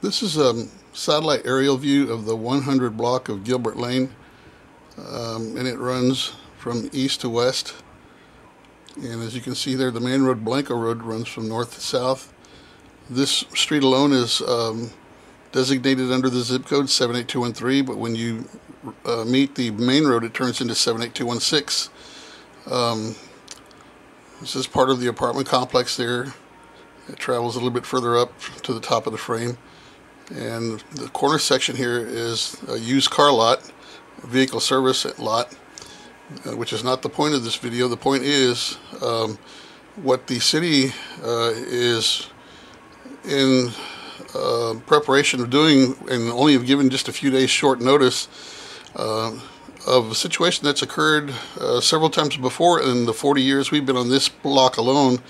This is a satellite aerial view of the 100 block of Gilbert Lane, and it runs from east to west. And as you can see there, the main road, Blanco Road, runs from north to south. This street alone is designated under the zip code 78213, but when you meet the main road, it turns into 78216. This is part of the apartment complex there. It travels a little bit further up to the top of the frame. And the corner section here is a used car lot, a vehicle service lot, which is not the point of this video. The point is what the city is in preparation of doing, and only have given just a few days short notice of a situation that's occurred several times before in the 40 years we've been on this block alone,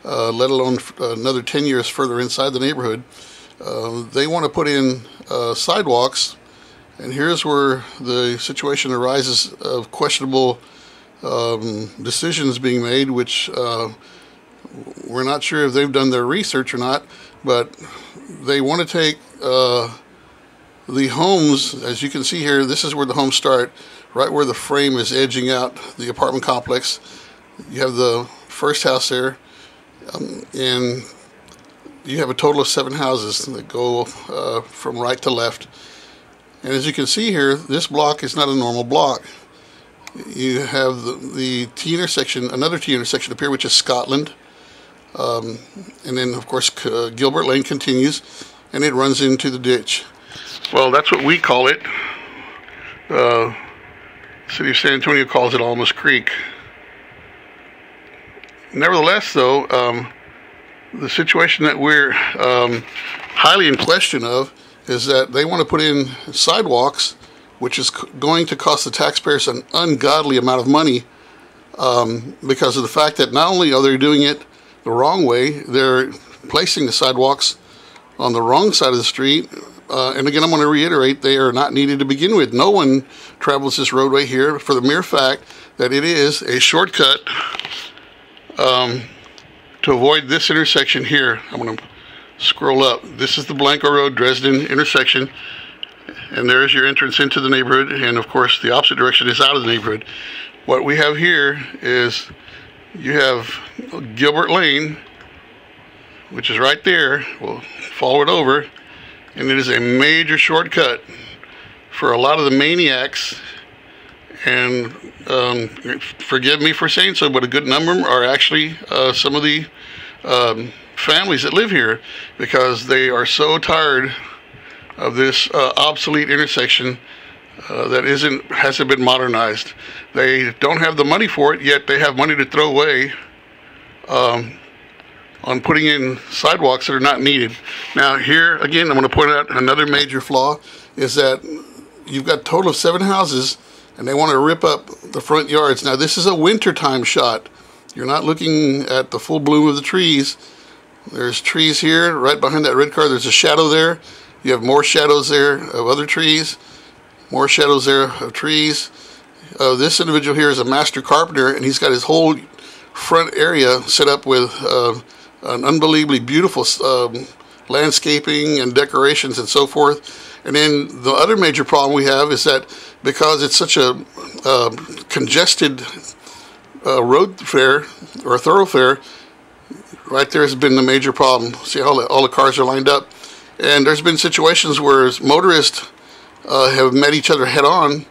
let alone another 10 years further inside the neighborhood. They want to put in sidewalks, and here's where the situation arises of questionable decisions being made, which we're not sure if they've done their research or not, but they want to take the homes, as you can see here, this is where the homes start, right where the frame is edging out the apartment complex. You have the first house there, and you have a total of 7 houses that go from right to left. And as you can see here, this block is not a normal block. You have the T intersection, another T intersection up here, which is Scotland. And then, of course, Gilbert Lane continues, and it runs into the ditch. Well, that's what we call it. The city of San Antonio calls it Almas Creek. Nevertheless, though, the situation that we're highly in question of is that they want to put in sidewalks, which is going to cost the taxpayers an ungodly amount of money, because of the fact that not only are they doing it the wrong way, they're placing the sidewalks on the wrong side of the street. And again, I'm going to reiterate, they are not needed to begin with. No one travels this roadway here for the mere fact that it is a shortcut to avoid this intersection here. I'm going to scroll up. This is the Blanco Road Dresden intersection, and there's your entrance into the neighborhood, and of course the opposite direction is out of the neighborhood. What we have here is you have Gilbert Lane, which is right there. We'll follow it over, and it is a major shortcut for a lot of the maniacs, and forgive me for saying so, but a good number are actually some of the families that live here, because they are so tired of this obsolete intersection that hasn't been modernized. They don't have the money for it, yet they have money to throw away on putting in sidewalks that are not needed. Now here again, I'm going to point out another major flaw, is that you've got a total of 7 houses, and they want to rip up the front yards. Now this is a wintertime shot. You're not looking at the full bloom of the trees. There's trees here, right behind that red car. There's a shadow there. You have more shadows there of other trees, more shadows there of trees. This individual here is a master carpenter, and he's got his whole front area set up with an unbelievably beautiful landscaping and decorations and so forth. And then the other major problem we have is that because it's such a congested thoroughfare, right there has been the major problem. See how all the cars are lined up, and there's been situations where motorists have met each other head on.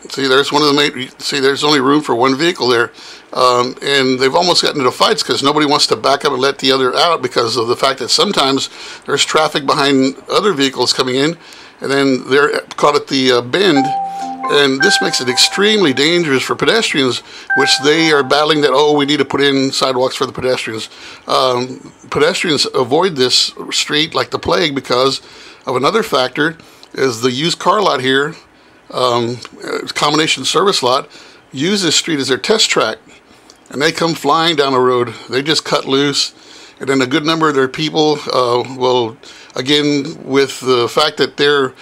See, there's one of the there's only room for one vehicle there, and they've almost gotten into fights because nobody wants to back up and let the other out, because of the fact that sometimes there's traffic behind other vehicles coming in, and then they're caught at the bend. And this makes it extremely dangerous for pedestrians, which they are battling that, oh, we need to put in sidewalks for the pedestrians. Pedestrians avoid this street like the plague because of another factor, is the used car lot here, combination service lot, use this street as their test track. And they come flying down the road. They just cut loose. And then a good number of their people will, again, with the fact that they're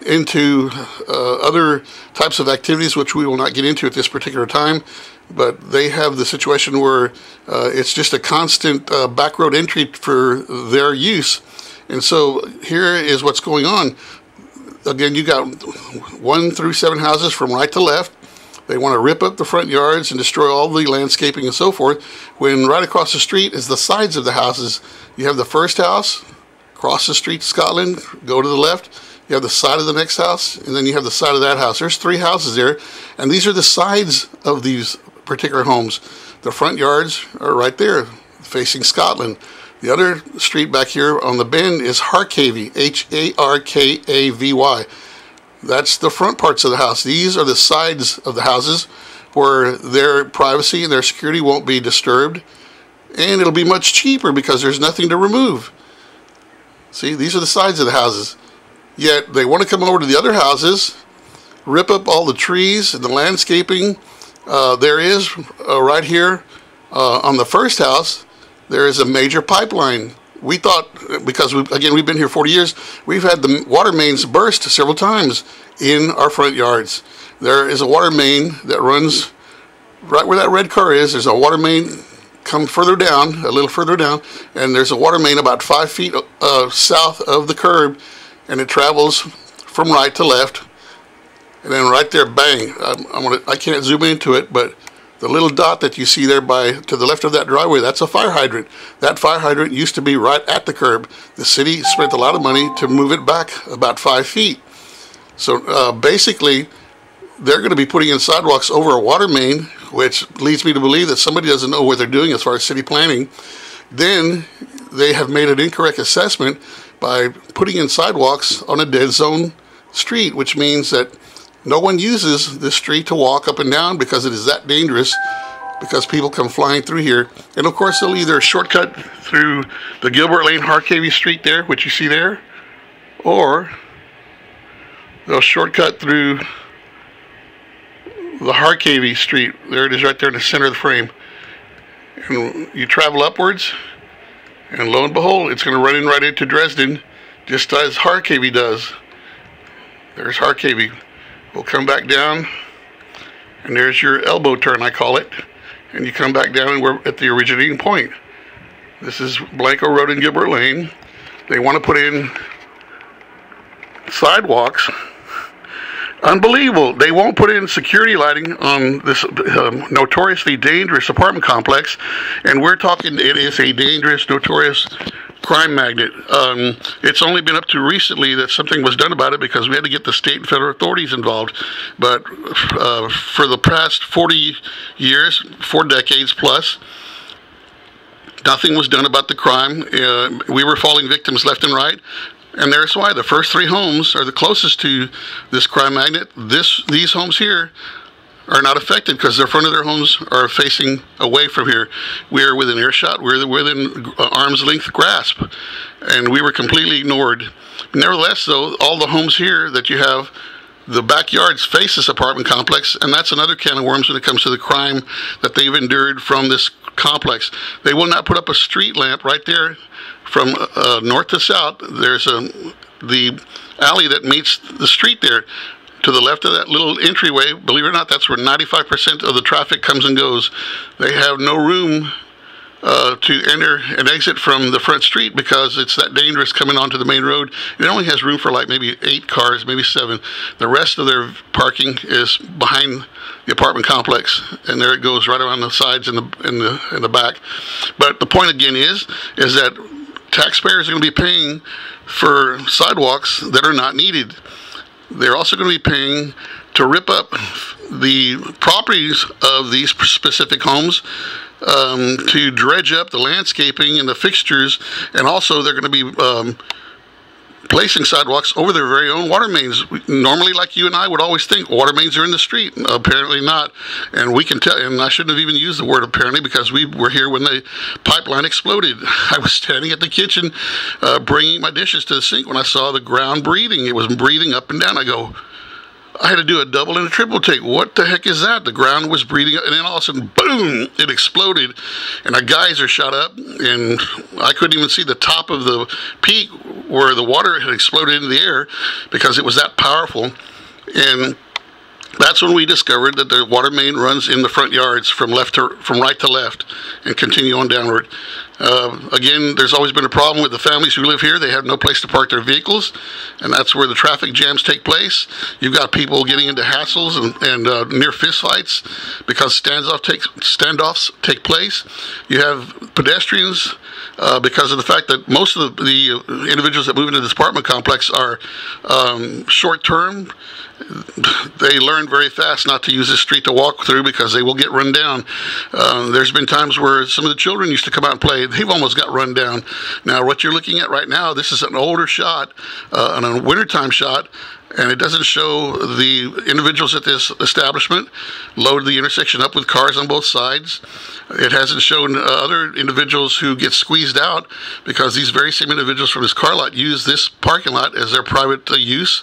into other types of activities, which we will not get into at this particular time, but they have the situation where it's just a constant back road entry for their use. And so here is what's going on. Again, you got 1 through 7 houses from right to left. They want to rip up the front yards and destroy all the landscaping and so forth, when right across the street is the sides of the houses. You have the first house, cross the street to Scotland, go to the left. You have the side of the next house, and then you have the side of that house. There's 3 houses there, and these are the sides of these particular homes. The front yards are right there, facing Scotland. The other street back here on the bend is Harkavy, Harkavy. That's the front parts of the house. These are the sides of the houses where their privacy and their security won't be disturbed, and it'll be much cheaper because there's nothing to remove. See, these are the sides of the houses. Yet they want to come over to the other houses, rip up all the trees and the landscaping. There is right here on the first house, there is a major pipeline. We thought, because we've been here 40 years, we've had the water mains burst several times in our front yards. There is a water main that runs right where that red car is. There's a water main come further down, a little further down, and there's a water main about 5 feet south of the curb, and it travels from right to left. And then right there, bang, I can't zoom into it, but the little dot that you see there to the left of that driveway, that's a fire hydrant. That fire hydrant used to be right at the curb. The city spent a lot of money to move it back about 5 feet. So basically, they're going to be putting in sidewalks over a water main, which leads me to believe that somebody doesn't know what they're doing as far as city planning. Then they have made an incorrect assessment by putting in sidewalks on a dead zone street, which means that no one uses this street to walk up and down because it is that dangerous, because people come flying through here. And of course, they'll either shortcut through the Gilbert Lane Harkavy Street there, which you see there, or they'll shortcut through the Harkavy Street. There it is right there in the center of the frame. And you travel upwards, and lo and behold, it's going to run in right into Dresden, just as Harkavy does. There's Harkavy. We'll come back down, and there's your elbow turn, I call it. And you come back down, and we're at the originating point. This is Blanco Road and Gilbert Lane. They want to put in sidewalks. Unbelievable. They won't put in security lighting on this notoriously dangerous apartment complex. And we're talking, it is a dangerous, notorious crime magnet. It's only been up to recently that something was done about it, because we had to get the state and federal authorities involved. But for the past 40 years, 4 decades plus, nothing was done about the crime. We were falling victims left and right. And there's why the first 3 homes are the closest to this crime magnet. These homes here are not affected because the front of their homes are facing away from here. We're within earshot. We're within arm's length grasp, and we were completely ignored. Nevertheless, though, all the homes here that you have, the backyards face this apartment complex, and that's another can of worms when it comes to the crime that they've endured from this complex. They will not put up a street lamp right there from north to south. There's the alley that meets the street there. To the left of that little entryway, believe it or not, that's where 95% of the traffic comes and goes. They have no room to enter and exit from the front street because it's that dangerous coming onto the main road. It only has room for like maybe 8 cars, maybe 7. The rest of their parking is behind the apartment complex, and there it goes right around the sides and in the back. But the point again is that taxpayers are going to be paying for sidewalks that are not needed. They're also going to be paying to rip up the properties of these specific homes, to dredge up the landscaping and the fixtures, and also they're going to be placing sidewalks over their very own water mains. Normally, like you and I would always think, water mains are in the street. Apparently not. And we can tell, and I shouldn't have even used the word apparently, because we were here when the pipeline exploded. I was standing at the kitchen bringing my dishes to the sink when I saw the ground breathing. It was breathing up and down. I had to do a double and a triple take. What the heck is that? The ground was breathing, and then all of a sudden, boom, it exploded, and a geyser shot up, and I couldn't even see the top of the peak where the water had exploded into the air because it was that powerful. And That's when we discovered that the water main runs in the front yards from right to left and continue on downward. Again, there's always been a problem with the families who live here. They have no place to park their vehicles, and that's where the traffic jams take place. You've got people getting into hassles and near fistfights because standoffs take place. You have pedestrians because of the fact that most of the individuals that move into this apartment complex are short-term. They learn very fast not to use this street to walk through because they will get run down. There's been times where some of the children used to come out and play. They've almost got run down. Now, what you're looking at right now, this is an older shot, a wintertime shot, and it doesn't show the individuals at this establishment load the intersection up with cars on both sides. It hasn't shown other individuals who get squeezed out because these very same individuals from this car lot use this parking lot as their private use.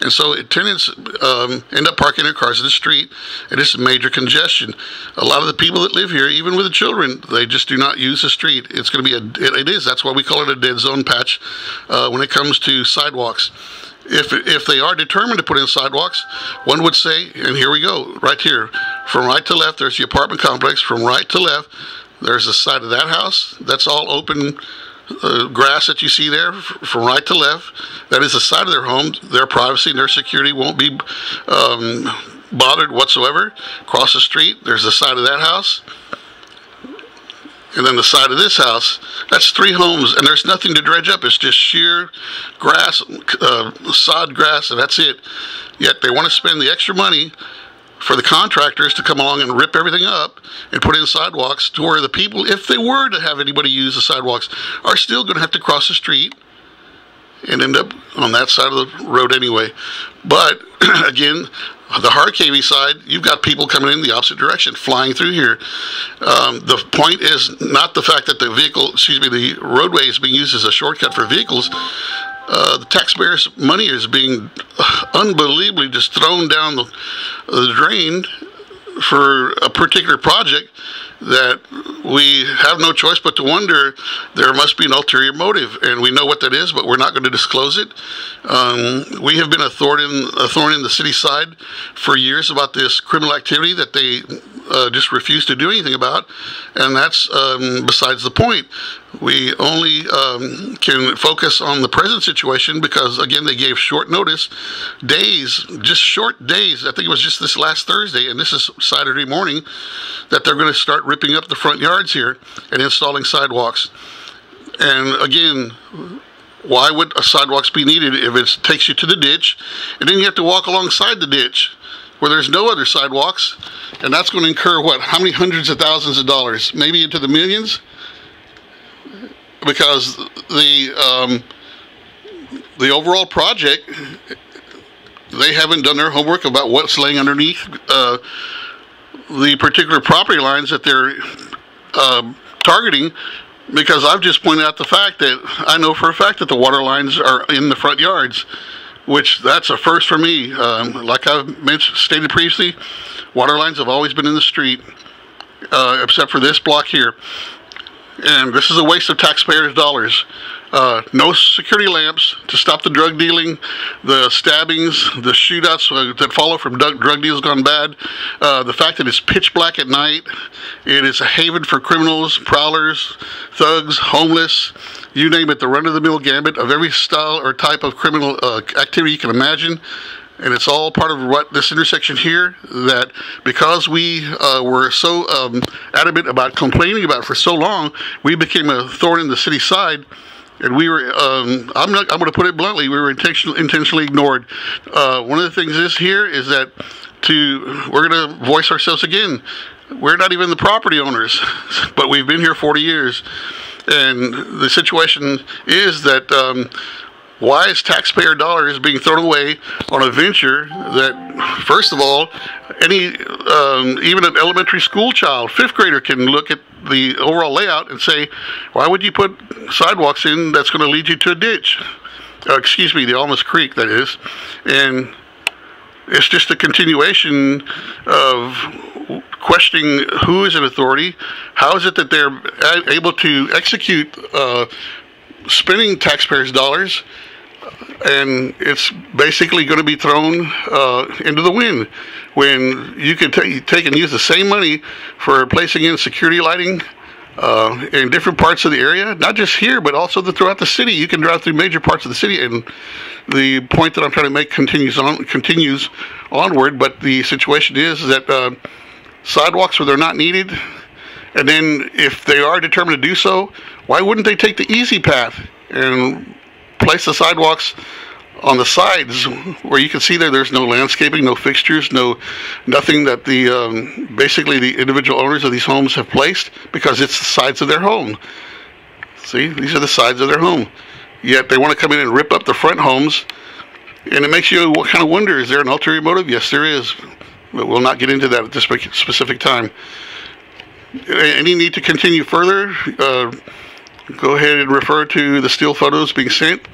And so tenants end up parking their cars in the street, and it's major congestion. A lot of the people that live here, even with the children, they just do not use the street. It's going to be that's why we call it a dead zone patch when it comes to sidewalks. If they are determined to put in sidewalks, one would say, and here we go, right here, from right to left, there's the apartment complex. From right to left, there's the side of that house. That's all open grass that you see there. From right to left, that is the side of their home. Their privacy and their security won't be bothered whatsoever. Across the street, there's the side of that house. And then the side of this house, that's 3 homes, and there's nothing to dredge up. It's just sheer grass, sod grass, and that's it. Yet they want to spend the extra money for the contractors to come along and rip everything up and put in sidewalks to where the people, if they were to have anybody use the sidewalks, are still going to have to cross the street and end up on that side of the road anyway. But again, the hard-cavey side, you've got people coming in the opposite direction, flying through here. The point is not the fact that the roadway is being used as a shortcut for vehicles. The taxpayers' money is being unbelievably just thrown down the drain for a particular project that we have no choice but to wonder there must be an ulterior motive, and we know what that is, but we're not going to disclose it. We have been a thorn in the city side for years about this criminal activity that they just refuse to do anything about, and that's besides the point. We only can focus on the present situation because, again, they gave short notice, just short days. I think it was just this last Thursday, and this is Saturday morning, that they're going to start ripping up the front yards here and installing sidewalks. And again, why would sidewalks be needed if it takes you to the ditch, and then you have to walk alongside the ditch where there's no other sidewalks, and that's going to incur how many hundreds of thousands of dollars, maybe into the millions? Because the overall project, they haven't done their homework about what's laying underneath the particular property lines that they're targeting. Because I've just pointed out the fact that I know for a fact that the water lines are in the front yards, which that's a first for me. Like I've stated previously, water lines have always been in the street, except for this block here. And this is a waste of taxpayers' dollars. No security lamps to stop the drug dealing, the stabbings, the shootouts that follow from drug deals gone bad. The fact that it's pitch black at night. It is a haven for criminals, prowlers, thugs, homeless, you name it, the run-of-the-mill gambit of every style or type of criminal activity you can imagine. And it's all part of what this intersection here, that because we were so adamant about complaining about it for so long, we became a thorn in the city side. And we were, I'm going to put it bluntly, we were intentionally ignored. One of the things is that we're going to voice ourselves again. We're not even the property owners, but we've been here 40 years. And the situation is that why is taxpayer dollars being thrown away on a venture that, first of all, even an elementary school child, 5th grader, can look at the overall layout and say, why would you put sidewalks in that's going to lead you to a ditch? Excuse me, the Almas Creek, that is. And it's just a continuation of questioning who is an authority. How is it that they're able to execute spending taxpayers' dollars and it's basically going to be thrown into the wind when you can take and use the same money for placing in security lighting in different parts of the area, not just here, but also throughout the city. You can drive through major parts of the city, and the point that I'm trying to make continues onward. But the situation is that sidewalks where they're not needed, and then if they are determined to do so, why wouldn't they take the easy path and place the sidewalks on the sides where you can see there's no landscaping, no fixtures, nothing that the basically the individual owners of these homes have placed, because it's the sides of their home. See, these are the sides of their home. Yet they want to come in and rip up the front homes, and it makes you kind of wonder, is there an ulterior motive? Yes, there is, but we'll not get into that at this specific time. Any need to continue further, go ahead and refer to the still photos being sent,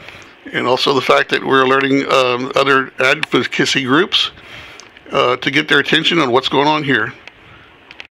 and also the fact that we're alerting other advocacy groups to get their attention on what's going on here.